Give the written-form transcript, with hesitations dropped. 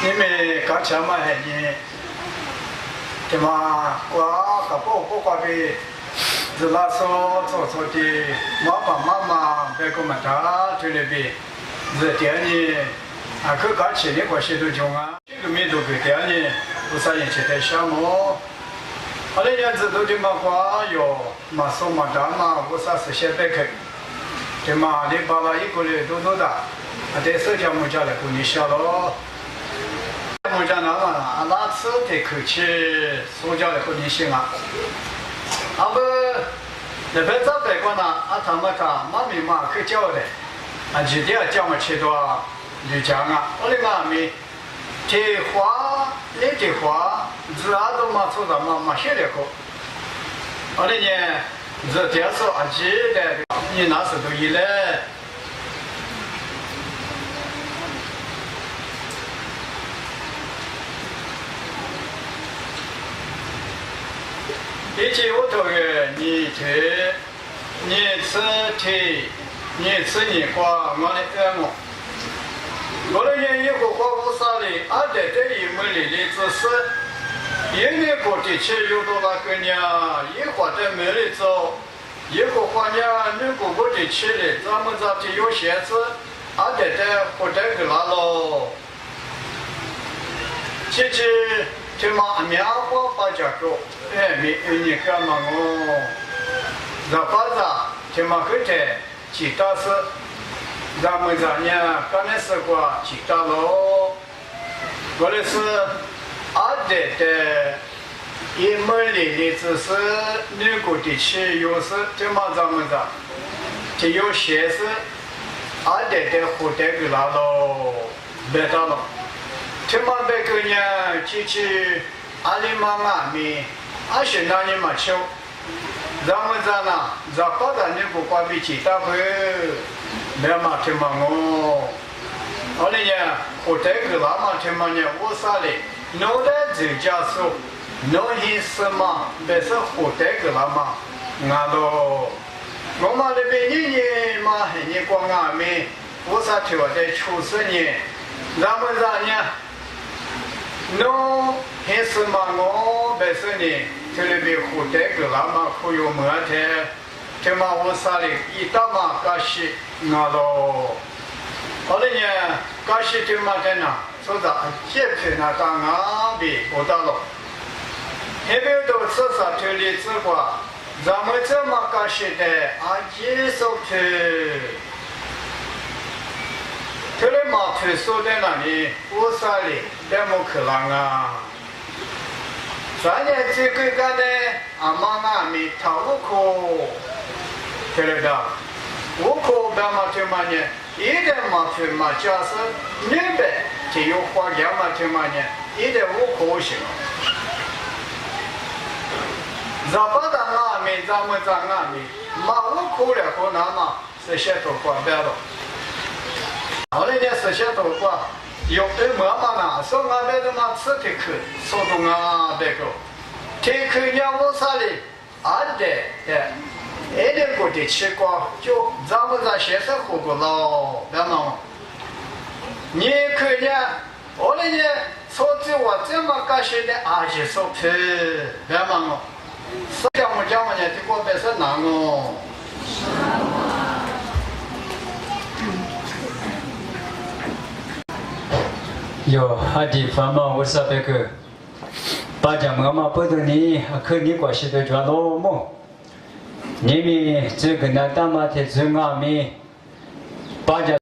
你们刚才嘛还呢，对嘛？我个不挂的，是那做的，妈妈别个么大就那边，是店里啊，可刚去那个些都穷啊，这个没都给店里，不啥人去带项目。后来年子都的嘛瓜哟，嘛送嘛大嘛，我啥是些白开，对嘛？你爸爸一个人多大，啊，在手家木家来过年小咯。木家那嘛，拿吃的口气，手家来过年行啊。啊不，那边早白过呢，啊他们讲妈咪嘛去叫的，啊今天叫嘛吃多，就讲啊，我的妈咪。这话，你这话，是阿都嘛做的嘛写的好。后来呢，是电视啊记得，你那时都一来。一起我头个，你吃，你吃甜，你吃你瓜，我的爱我。我那年一个花屋啥的，俺在这一门里的只是，一年过的去有多那个呢？一花在门里走，一个花呢，你过过的去的，咱们这里有些子，俺在这不在个那喽。姐姐，他妈棉花把家搞，哎，没你干嘛我？这把子，他妈给这几大事。咱们这呢，刚才是过几大喽，过来是阿爹的，一门里的只是女国的去有时，这么咱们这，就有些是阿爹的后代给拿喽，别到了，这么别个呢，去阿里妈妈咪，阿是那里嘛求，咱们这呢，这搞的你不管比几大回。没嘛听嘛我，后来呢，后代个那嘛听嘛呢，我啥嘞？脑袋就家说，脑心思嘛，别是后代个那嘛，俺都，我嘛那边年嘛，你光俺们，我啥条在90年，咱们啥呢？脑心思嘛，我别是呢，这里边后代个那嘛可有么的？这嘛我啥嘞？一大嘛干西。那喽，后来呢，刚是这么的呢，说的接片那当俺比不到了，那边都至少这里只过，咱们这么刚是的，俺接受去，这里嘛推说在那里，我啥嘞？在么去浪啊？咱年这个干的，俺妈俺没讨过课，这里的。我可别嘛听嘛呢，一点嘛听嘛，假使明白就有花样嘛听嘛呢，一点我可行。咱把咱俺们咱们咱俺们，嘛我可了可那嘛是些多管不了。后来呢是些多管，有的妈妈呢说俺别的嘛吃的去，说的俺别个，天去呢我啥哩，俺的哎。一点过的吃瓜，就咱们这先生活过喽，别忙。你看呢？我那呢，说句我这么干些的，阿些说皮，别忙哦。是讲我讲我呢，这个别是难哦。哟，阿弟烦嘛，我是别个，把家妈妈不懂你，可你关系都转老么？你们这个那大妈的这俺们，把家。